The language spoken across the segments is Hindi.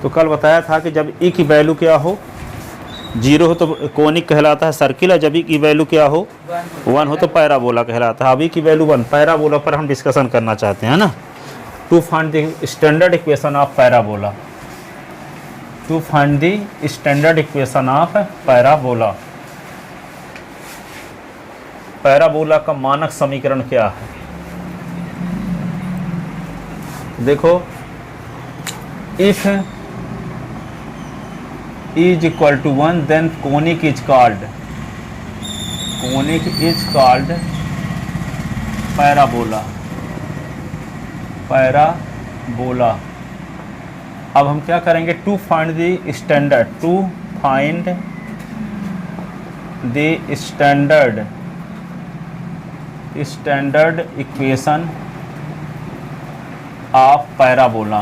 तो कल बताया था कि जब ई की वैल्यू क्या हो 0 हो तो कोनिक कहलाता है सर्किल, जब ई की वैल्यू क्या हो 1 हो तो पैराबोला कहलाता है। अब ई की वैल्यू 1, पैराबोला पर हम डिस्कशन करना चाहते हैं ना। To find the standard equation of parabola, to find the standard equation of parabola, parabola का मानक समीकरण क्या है। देखो, if is equal to 1 then conic is called parabola, parabola. अब हम क्या करेंगे, to find the standard, to find the standard equation of parabola,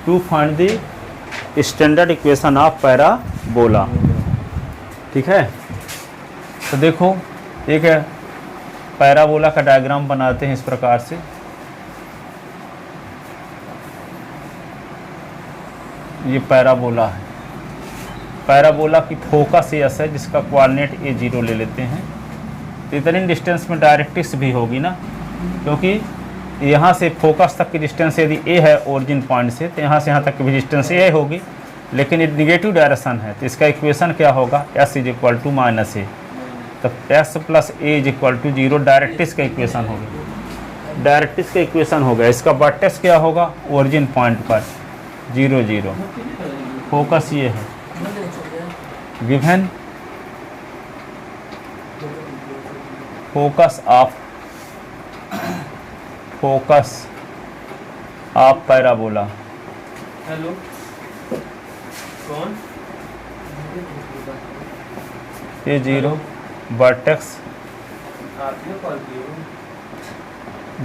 to find the standard equation of parabola. ठीक है, तो देखो एक पैराबोला का डायग्राम बनाते हैं इस प्रकार से। ये पैराबोला है, पैराबोला की फोकस एस है जिसका कोऑर्डिनेट a0 ले लेते हैं। तो इतनी डिस्टेंस में डायरेक्ट्रिक्स भी होगी ना, क्योंकि यहाँ से फोकस तक की डिस्टेंस यदि a है ओरिजिन पॉइंट से, तो यहाँ से यहाँ तक की भी डिस्टेंस a होगी, लेकिन ये निगेटिव डायरेक्शन है। तो इसका इक्वेशन क्या होगा, s is equal to minus a, तब s plus a is equal to 0 directrix का इक्वेशन होगा, डायरेक्ट्रिक्स का इक्वेशन होगा। इसका वर्टेक्स क्या होगा, ओरिजिन पॉइंट पर 0 0, फोकस ये है given focus of parabola. Hello कौन, ये 0 वर्टेक्स आपने कॉल किया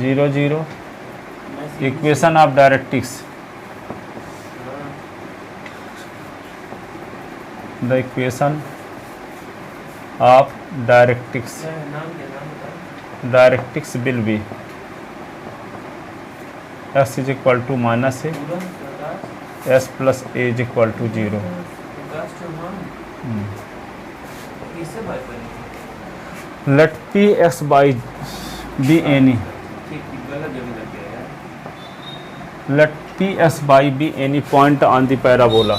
0 0, equation of directrix, the equation of directrix, नाम क्या, नाम बताओ। Directrix will be s is equal to minus a, s plus a is equal to 0। किससे बात करें, let P x y be any, गलत जगह लग गया यार। Let P s y be any point on the parabola,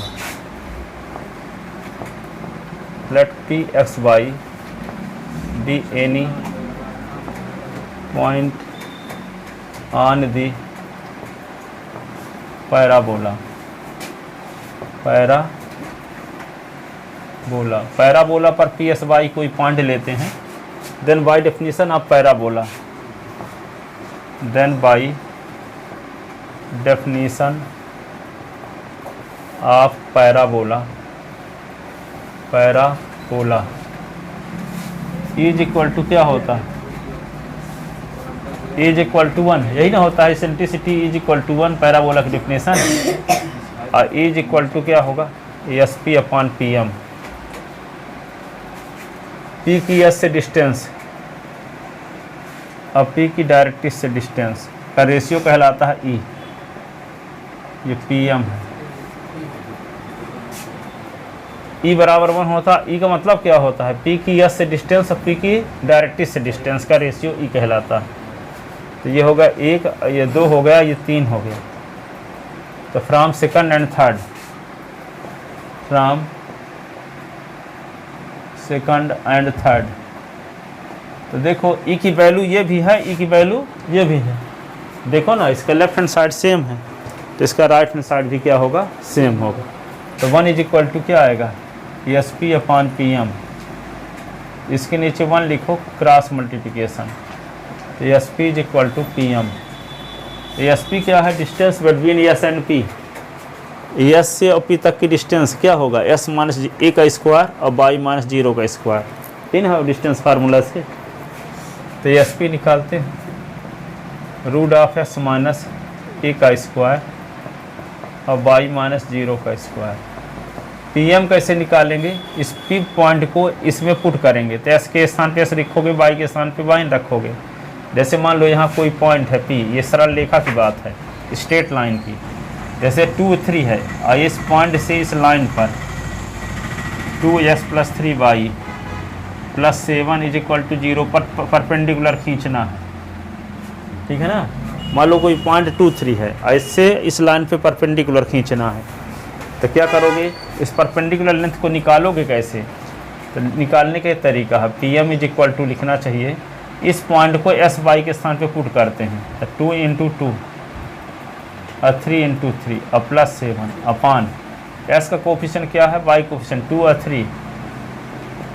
let p x y be any point on the parabola, parabola पर पी एस वाई कोई पॉइंट लेते हैं, then by definition of parabola, then by definition of parabola is equal to क्या होता है, इज इक्वल टू 1, यही ना होता है eccentricity is equal to 1 parabola की डिफिनेशन। और इज इक्वल टू क्या होगा, S P upon P M, P की एस से डिस्टेंस और पी की डायरेक्ट्रिक्स से डिस्टेंस का रेशियो कहलाता है ई, ये पी एम है। ई बराबर 1 होता है, ई का मतलब क्या होता है, पी की एस से डिस्टेंस और पी की डायरेक्ट्रिक्स से डिस्टेंस का रेशियो ई कहलाता है। तो ये हो गया 1, ये 2 हो गया, ये 3 हो गया। तो from second and third, from second and third, तो देखो ई की वैल्यू ये भी है, ई की वैल्यू ये भी है। देखो ना, इसका लेफ्ट हैंड साइड सेम है, तो इसका राइट हैंड साइड भी क्या होगा, सेम होगा। तो 1 इज इक्वल टू क्या आएगा, S P upon P M, इसके नीचे 1 लिखो, क्रॉस मल्टीप्लिकेशन, तो S P is equal to P M. S P क्या है, distance between S and P, S से और पी तक की डिस्टेंस क्या होगा, एस माइनस ए का स्क्वायर और बाई माइनस 0 का स्क्वायर, तीन है डिस्टेंस फार्मूला से। तो एस पी निकालते हैं, रूट ऑफ एस माइनस ए का स्क्वायर और बाई माइनस 0 का स्क्वायर। पी एम कैसे निकालेंगे, इस पी पॉइंट को इसमें पुट करेंगे, तो एस के स्थान पे एस रखोगे, बाई के स्थान पे बाई रखोगे, जैसे मान लो यहाँ कोई पॉइंट है P, ये सरल रेखा की बात है, स्ट्रेट लाइन की, जैसे 2 3 है और इस पॉइंट से इस लाइन पर 2s + 3y + 7 = 0 पर परपेंडिकुलर खींचना है, ठीक है ना। मान लो कोई पॉइंट 2 3 है और इससे इस लाइन पे परपेंडिकुलर खींचना है, तो क्या करोगे, इस परपेंडिकुलर लेंथ को निकालोगे कैसे, तो निकालने का तरीका है PM = लिखना चाहिए, इस पॉइंट को SY के स्थान पे पुट करते हैं, तो 2 × 2 और 3 × 3 और +7 अपान S का कोफिशिएंट क्या है, Y कोफिशिएंट 2 और 3,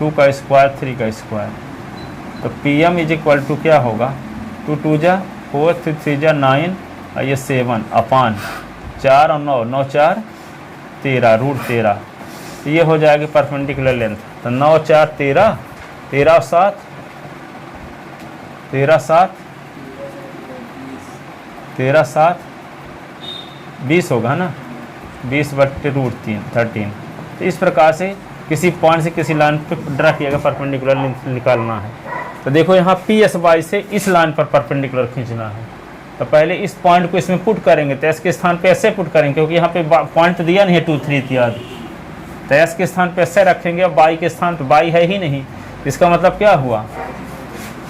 2 का स्क्वायर 3 का स्क्वायर, तो PM = क्या होगा, 2 2 जा 4 3 3 जा 9 और ये 7 अपान 4 और 9 9 4 13 √13, तो ये हो जाएगी परपेंडिकुलर लेंथ, तो 9 4 13 13 और 7 13 7 13 7 20 होगा ना, 20/√3 13। तो इस प्रकार से किसी पॉइंट से किसी लाइन पे ड्रा किया गया परपेंडिकुलर लेंथ निकालना है। तो देखो यहाँ PSY से इस लाइन पर परपेंडिकुलर खींचना है, तो पहले इस पॉइंट को इसमें पुट करेंगे, तो S के स्थान पे ऐसे पुट करेंगे, क्योंकि यहाँ पे पॉइंट तो दिया नहीं है 2 3 इत्यादि, तो S के स्थान पे ऐसे रखेंगे, और Y के स्थान पे Y है ही नहीं, इसका मतलब क्या हुआ,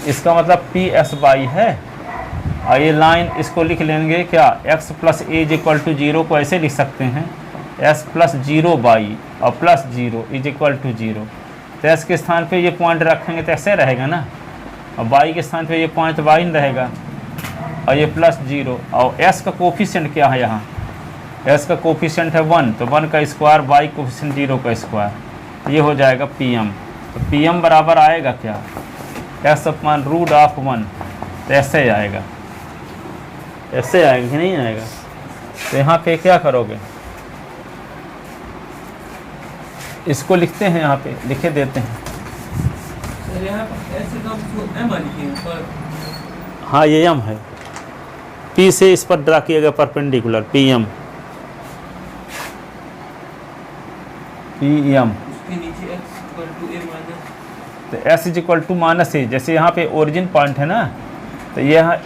इसका मतलब PSY है, और ये लाइन इसको लिख लेंगे क्या, x + a = 0 को ऐसे लिख सकते हैं, s + 0y और +0 = 0, तो s के स्थान पे ये पॉइंट रखेंगे तो ऐसे रहेगा ना, और y के स्थान पे ये पॉइंट y रहेगा, और ये +0, और s का कोफिशिएंट क्या है, यहाँ s का कोफिशिएंट है 1, तो 1 का स्क्वायर, y कोफिशिएंट 0 का स्क्वायर, ये हो जाएगा PM। तो PM बराबर आएगा क्या, s/√1, तो ऐसे आएगा, ऐसे आएगा कि नहीं आएगा। तो यहाँ पे क्या करोगे, इसको लिखते हैं, यहाँ पे लिखे देते हैं, सर यहाँ ऐसे तो M लिखिए पर, हाँ ये M है, P से इस पर ड्रा किया गया परपेंडिकुलर PM, उसके नीचे x = a तो S = -a, जैसे यहाँ पे ओरिजिन पॉइंट है ना, तो यह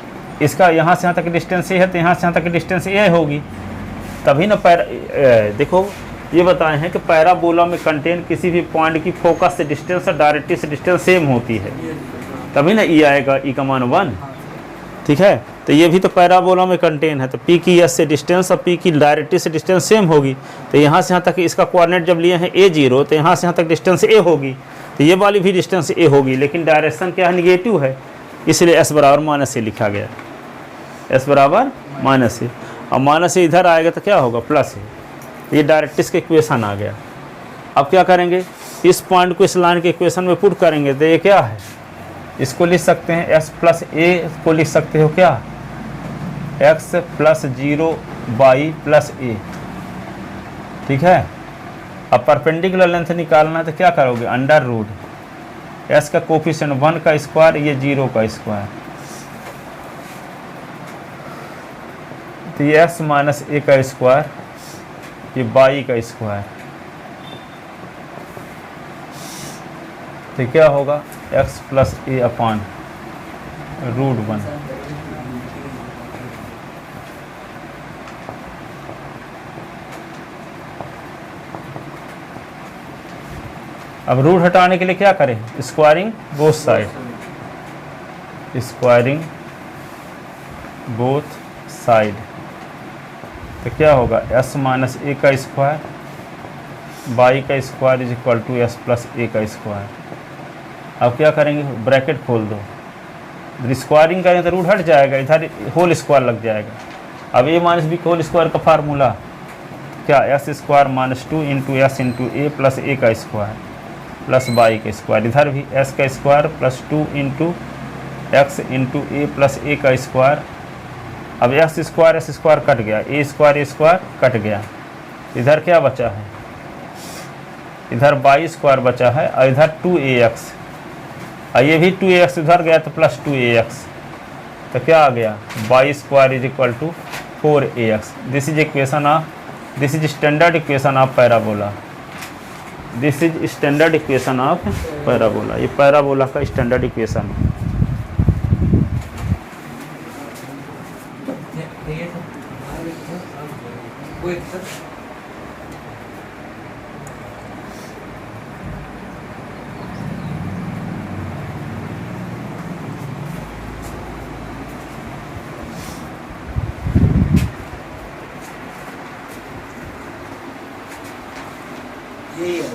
इसका यहाँ से यहाँ तक डिस्टेंस A है, तो यहाँ से यहाँ तक डिस्टेंस A होगी, तभी ना देखो ये बताए हैं कि पैराबोला में कंटेन किसी भी पॉइंट की फोकस से डिस्टेंस और डायरेक्ट्रिक्स से डिस्टेंस सेम होती है, तभी ना E आएगा, E का मान 1, ठीक है। तो ये भी तो पैराबोला में कंटेन है, तो P की S से डिस्टेंस और P की डायरेक्ट्रिक्स से डिस्टेंस सेम होगी, तो यहाँ से यहाँ तक इसका कोऑर्डिनेट जब लिए हैं A0, तो यहाँ से यहाँ तक डिस्टेंस A होगी, तो ये वाली भी डिस्टेंस A होगी, लेकिन डायरेक्शन क्या है, निगेटिव है, इसलिए S = -a लिखा गया, S = -a, और -a इधर आएगा तो क्या होगा, +a, ये डायरेक्ट्रिक्स के इक्वेशन आ गया। अब क्या करेंगे, इस पॉइंट को इस लाइन के इक्वेशन में पुट करेंगे, तो ये क्या है, इसको लिख सकते हैं S + a को लिख सकते हो क्या, x + 0y + a, ठीक है। अब परपेंडिकुलर लेंथ निकालना है, तो क्या करोगे, √, S का कोफिशिएंट 1 का स्क्वायर, ये 0 का स्क्वायर, तो ये x - a का स्क्वायर, ये y का स्क्वायर, तो क्या होगा, x + a/√1, अब रूट हटाने के लिए क्या करें, squaring both side, squaring both side, तो क्या होगा, s - a का स्क्वायर, y का स्क्वायर = s + a का स्क्वायर। अब क्या करेंगे, ब्रैकेट खोल दो, स्क्वायरिंग करें तो रूट हट जाएगा, इधर होल स्क्वायर लग जाएगा। अब a - b होल स्क्वायर का फार्मूला क्या, s² - 2 × s × a + a का स्क्वायर प्लस y का स्क्वायर, इधर भी s का स्क्वायर + 2 × x × a + a का स्क्वायर। अब s² कट गया, a² कट गया, इधर क्या बचा है, इधर y² बचा है, और इधर 2ax, और ये भी 2ax इधर गया तो +2ax, तो क्या आ गया, y² = 4ax। This is equation of, this is standard equation of parabola, this is standard equation of parabola, ये पैराबोला का स्टैंडर्ड इक्वेशन है। Wait, sir. यही है।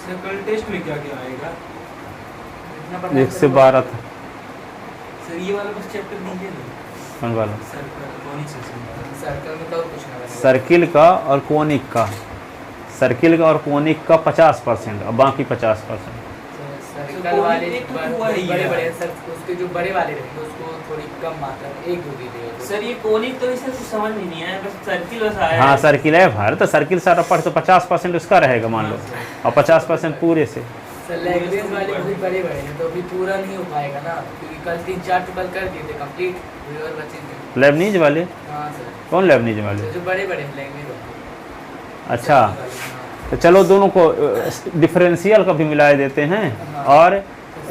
सर कल टेस्ट में क्या क्या आएगा? एक से 12 था। सर ये वाला बस चैप्टर दीजिए ना। कौन वाला? सर्कल में तो और कुछ ना बनेगा। सर्किल का और कोनिक का, सर्किल का और कोनिक का 50% और बाकी 50%। सर्कल वाले एक तो हुआ ही बड़े है। बड़े सर उसके जो बड़े वाले रहेंगे उसको थोड़ी कम मात्रा में एक दो दीजिएगा। सर ये कोनिक तो इसे कुछ समझ में नहीं आया, बस सर्किल बस आया हाँ है। सर्किल है भारत, तो सर्किल सारा पढ़ तो 50% उसका रहेगा मान लो, और 50% पूरे से। सर लैंग्वेज वाले बहुत बड़े बड़े हैं तो अभी पूरा नहीं हो पाएगा ना, क्योंकि कल 3-4 तो कल कर दिए थे कंप्लीट, और बचे थे। लेबनीज वाले? हाँ सर, कौन लेबनीज वाले? जो बड़े बड़े हैं लैंग्वेज वाले। अच्छा, हाँ। तो चलो दोनों को डिफरेंशियल का भी मिला देते हैं और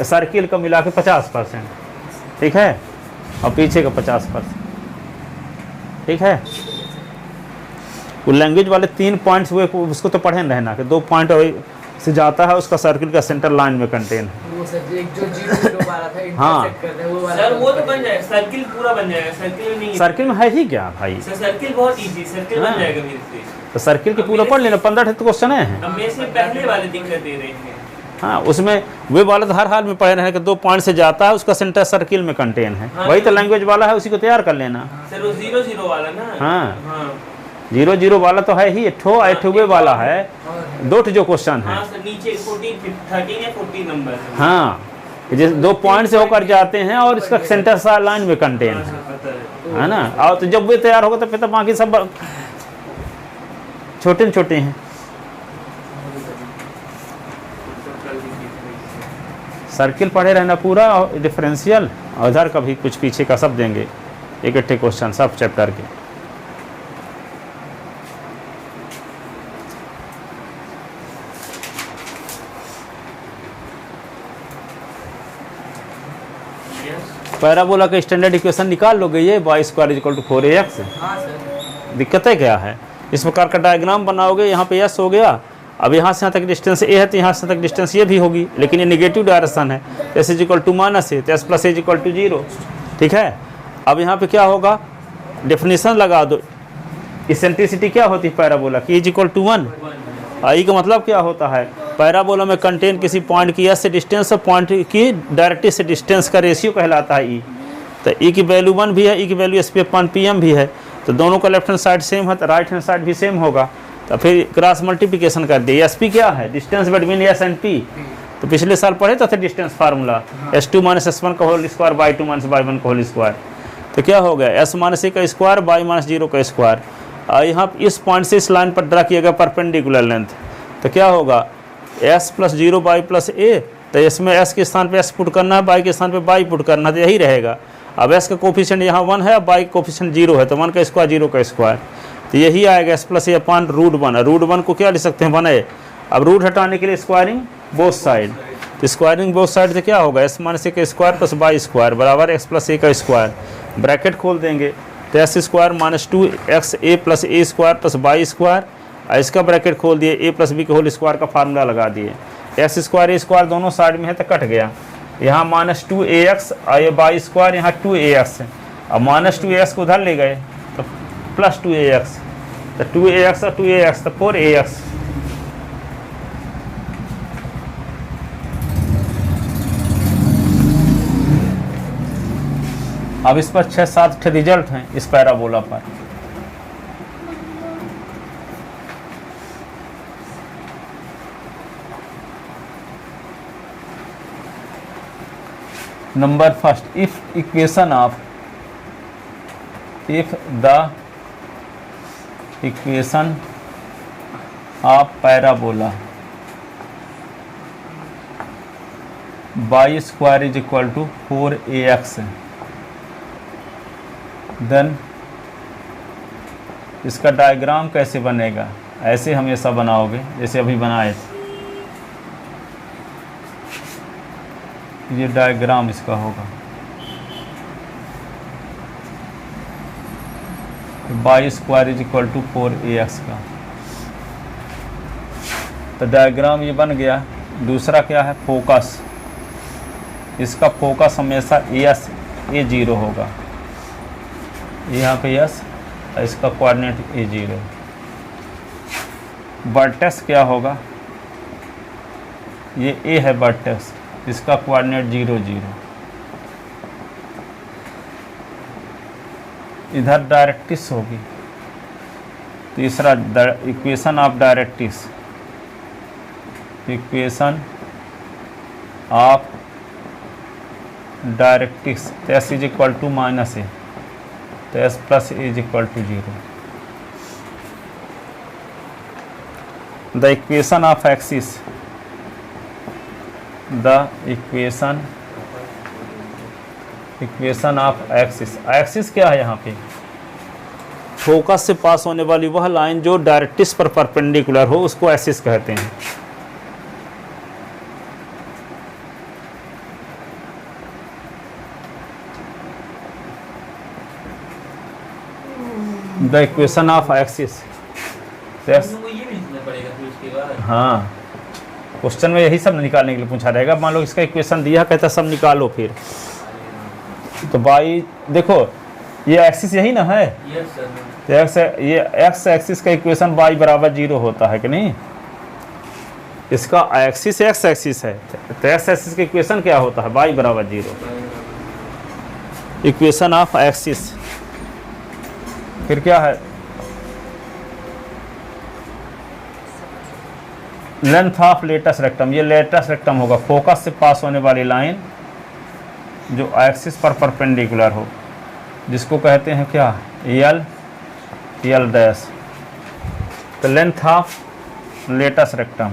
सर्किल का मिला के 50%, ठीक है, और पीछे का 50%, ठीक है। वो लैंग्वेज वाले 3 पॉइंट्स हुए, उसको तो पढ़े रहना कि 2 पॉइंट से जाता है उसका सर्किल का सेंटर लाइन में कंटेन है। वो सर एक जो 0 वाला था हाँ। इंटरसेक्ट करते हैं वो वाला। सर वो तो बन जाएगा, सर्किल पूरा बन जाएगा, सर्किल में नहीं। सर्किल में है ही क्या भाई? सर सर्किल बहुत इजी, सर्किल हाँ। बन जाएगा मेरे से। तो सर्किल के पूरा पढ़ लेना, 15 क्वेश्चन है। अब मेरे से पहले वाले दिक्कत दे रहे हैं। हाँ, उसमें वे वाला तो हर हाल में पढ़े रहे कि 2 पॉइंट से जाता है उसका सेंटर सर्किल में कंटेन है। हाँ, वही तो लैंग्वेज वाला है, उसी को तैयार कर लेना। सर वो 0-0 वाला ना। हाँ। हाँ 0-0 वाला तो है ही, वे वाला है, 2 जो क्वेश्चन है। हाँ सर नीचे 13 या 14 नंबर है। हाँ, जैसे 2 पॉइंट से होकर जाते हैं और इसका सेंटर लाइन में कंटेन हाँ, है, सर, पता है। है ना। और तो जब वे तैयार होगा तो फिर तो बाकी सब छोटे छोटे हैं। सर्किल पढ़े रहना पूरा, और डिफरेंशियल और इधर का भी कुछ पीछे का सब देंगे, इकट्ठे क्वेश्चन सब चैप्टर के। पैराबोला का स्टैंडर्ड इक्वेशन निकाल लोगे, ये y² = 4ax। हाँ सर। दिक्कतें क्या है? इस प्रकार का डायग्राम बनाओगे, यहाँ पे s हो गया, अब यहाँ से यहाँ तक डिस्टेंस a है तो यहाँ से तक डिस्टेंस ये भी होगी, लेकिन ये नेगेटिव डायरेक्शन है, s = -a तो s + a = 0, ठीक है। अब यहाँ पे क्या होगा, डेफिनेशन लगा दो, इसेंट्रिसिटी क्या होती है पैराबोला की, e = 1। आई का मतलब क्या होता है, पैराबोला में कंटेन किसी पॉइंट की s से डिस्टेंस और पॉइंट की डायरेक्टली से डिस्टेंस का रेशियो कहलाता है e। तो e की वैल्यू 1 भी है, e की वैल्यू SP/PM भी है, तो दोनों का लेफ्ट हैंड साइड सेम है तो राइट हैंड साइड भी सेम होगा। तो फिर क्रॉस मल्टीप्लिकेशन कर दिए, SP क्या है, distance between s and p। तो पिछले साल पढ़े तो थे डिस्टेंस फार्मूला, S2 - S1 का होल स्क्वायर बाई 2 - y1 का होल स्क्वायर। तो क्या हो गया, s - a का स्क्वायर बाई -0 का स्क्वायर। यहाँ इस पॉइंट से इस लाइन पर ड्रा किया गया परपेंडिकुलर लेंथ, तो क्या होगा s + 0 y + a। तो इसमें s के स्थान पे s पुट करना है, y के स्थान पे y पुट करना है, तो यही रहेगा। अब s का कोफिशिएंट यहाँ 1 है, अब y का कोफिशिएंट 0 है, तो 1 का स्क्वायर 0 का स्क्वायर, तो यही आएगा s + a/√1। √1 को क्या लिख सकते हैं, 1a। अब रूट हटाने के लिए स्क्वायरिंग बोथ साइड, तो स्क्वायरिंग बोथ साइड से क्या होगा, s - a का स्क्वायर + y² बराबर x + a का स्क्वायर, ब्रैकेट खोल देंगे तो s² - 2xa + a² + y², इसका ब्रैकेट खोल दिए, a + b के होल स्क्वायर का फार्मूला लगा दिए, s² a² दोनों साइड में है तो कट गया, यहाँ -2ax और ये y², यहाँ 2ax है, अब -2ax को उधर ले गए तो +2ax, तो 2ax और 2ax तो 4ax। अब इस पर 6-7 रिजल्ट हैं इस पैराबोला पर। Number first, if equation of parabola y square is equal to 4ax, then इसका डायग्राम कैसे बनेगा? ऐसे हमेशा बनाओगे जैसे अभी बनाए थे। ये डायग्राम इसका होगा, y square is equal to 4ax का। तो डायग्राम ये बन गया। दूसरा क्या है? फोकस। इसका फोकस हमेशा a0 होगा, यहाँ पे यस, इसका कोऑर्डिनेट a0। वर्टेक्स क्या होगा? ये a है वर्टेक्स, इसका कोऑर्डिनेट 0 0। इधर डायरेक्ट्रिक्स होगी। तीसरा equation of directrix, equation of directrix, तो s is equal to minus a, तो s plus a is equal to 0। The equation of axis, the equation of axis. Axis क्या है यहाँ पे? फोकस से पास होने वाली वह लाइन जो डायरेक्ट्रिक्स पर परपेंडिकुलर हो उसको एक्सिस कहते हैं। द इक्वेशन ऑफ एक्सिस, तुमको ये भी लिखना पड़ेगा फिर उसके बाद। हाँ, क्वेश्चन में यही सब निकालने के लिए पूछा रहेगा। मान लो इसका इक्वेशन दिया, कहता सब निकालो फिर। तो बाई देखो ये एक्सिस यही ना है, यस सर। तो ये एक्स एक्सिस का इक्वेशन y बराबर 0 होता है कि नहीं? इसका एक्सिस एक्स एक्सिस है, तो एक्स एक्सिस का इक्वेशन क्या होता है? y बराबर 0। इक्वेशन ऑफ एक्सिस फिर क्या है? लेंथ ऑफ लेटस रेक्टम, ये लेटस रेक्टम होगा, फोकस से पास होने वाली लाइन जो एक्सिस पर परपेंडिकुलर हो, जिसको कहते हैं क्या? L dash. तो लेंथ ऑफ लेटस रेक्टम,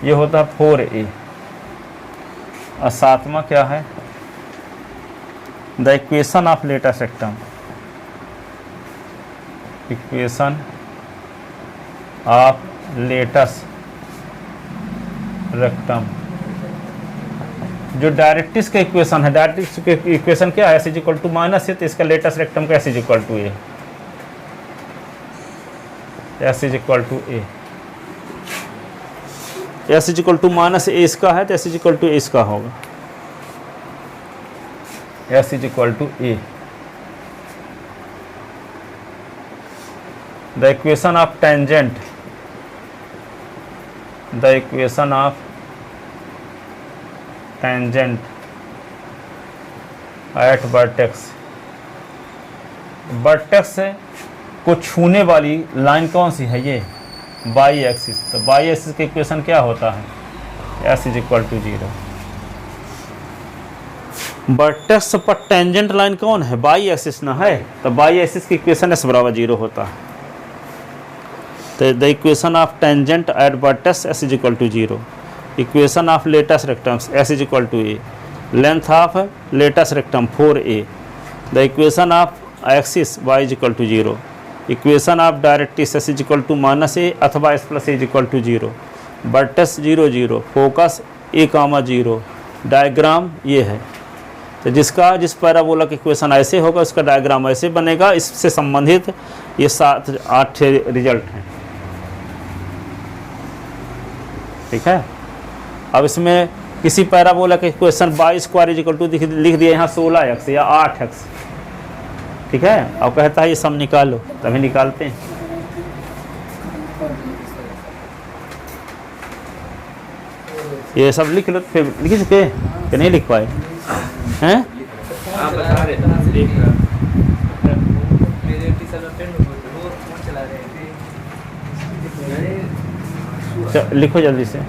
ये होता है 4a। और सातवां क्या है? The equation of latus rectum, equation of latus rectum जो डायरेक्ट्रिक्स का इक्वेशन है। डायरेक्ट्रिक्स के इक्वेशन क्या है? s is equal to minus है, तो इसका लेटस रेक्टम का s is equal to a, s is equal to a. s is equal to minus a इसका है, तो s is equal to a इसका होगा, s is equal to a. The equation of tangent, the equation of tangent at vertex, vertex को छूने वाली लाइन कौन सी है? ये बाई एक्सिस। तो बाई एक्सिस का इक्वेशन क्या होता है? s is equal to 0। Vertex पर टेंजेंट लाइन कौन है? बाई एक्सिस ना है, तो बाई एक्सिस की इक्वेशन s बराबर 0 होता है। तो the equation of tangent at vertex s is equal to 0। Equation of latus rectum s is equal to a। Length of latus rectum 4a। The equation of axis y is equal to 0। Equation of directrix s is equal to minus a अथवा s plus a is equal to 0। Vertex 0 0, focus a, 0। Diagram ये है। तो जिस पैराबोला का इक्वेशन ऐसे होगा उसका डायग्राम ऐसे बनेगा। इससे संबंधित ये 7-8 रिजल्ट हैं। ठीक है। अब इसमें किसी पैराबोला का equation y square is equal to लिख दिया यहाँ 16x या 8x। ठीक है। अब कहता है ये सब निकालो, तभी निकालते हैं। ये सब लिख लो, फिर लिख चुके कि नहीं लिख पाए हैं? आप बता रहे थे देख रहा मेरे टीचर लोग फ्रेंड लोग वो फोन चला रहे थे। लिखो जल्दी से।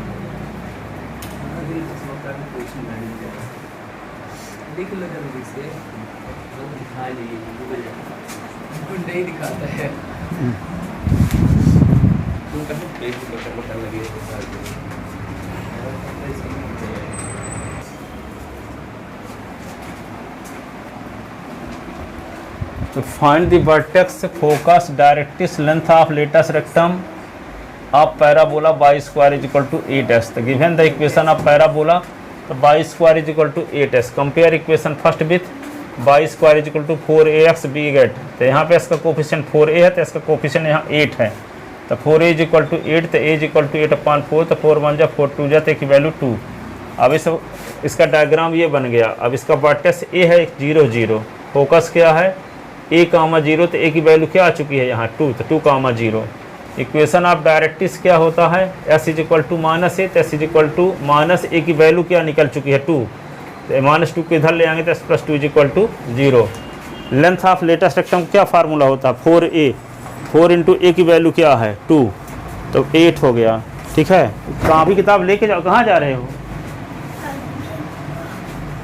लिख लो जल्दी से। नहीं दिखाता है। तो find the vertex focus directrix length of latus rectum of parabola y square is equal to 8s। तो given the equation of parabola, तो y square is equal to 8s। Compare equation first with y square is equal to 4ax we get. तो यहाँ पे इसका कोफिशिएंट 4a है, तो इसका कोफिशिएंट यहाँ 8 है। तो 4a इज इक्वल टू 8, तो a इज इक्वल टू 8/4, तो 4 1 जा 4 2 जा, तो की वैल्यू 2। अब इसका डायग्राम ये बन गया। अब इसका वर्टेक्स a है 0 0, फोकस क्या है a, 0, तो a की वैल्यू क्या आ चुकी है यहाँ 2, तो 2, 0। इक्वेशन ऑफ डायरेक्ट्रिक्स क्या होता है, s is equal to -a, तो s is equal to -a की वैल्यू क्या निकल चुकी है 2, तो -2 को इधर ले आएंगे तो s + 2 is equal to 0। Length of latus rectum क्या फार्मूला होता है 4a, 4 × a की वैल्यू क्या है 2, तो 8 हो गया। ठीक है, कॉपी किताब लेके जाओ, कहाँ जा रहे हो?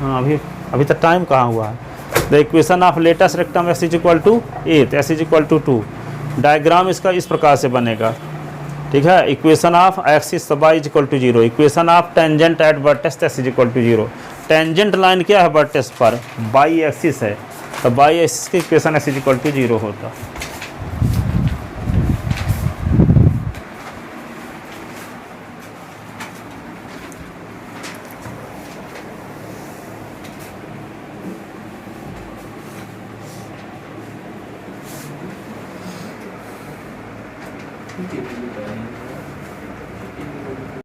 हाँ अभी तक टाइम कहाँ हुआ है। The equation of latus rectum s is equal to a, तो s is equal to 2। Diagram इसका इस प्रकार से बनेगा। ठीक है, equation of axis y is equal to 0, equation of tangent at vertex s is equal to 0। Tangent line क्या है वर्टेक्स पर, बाई एक्सिस है, तो बाई एक्सिस की equation s is equal to 0 होता। है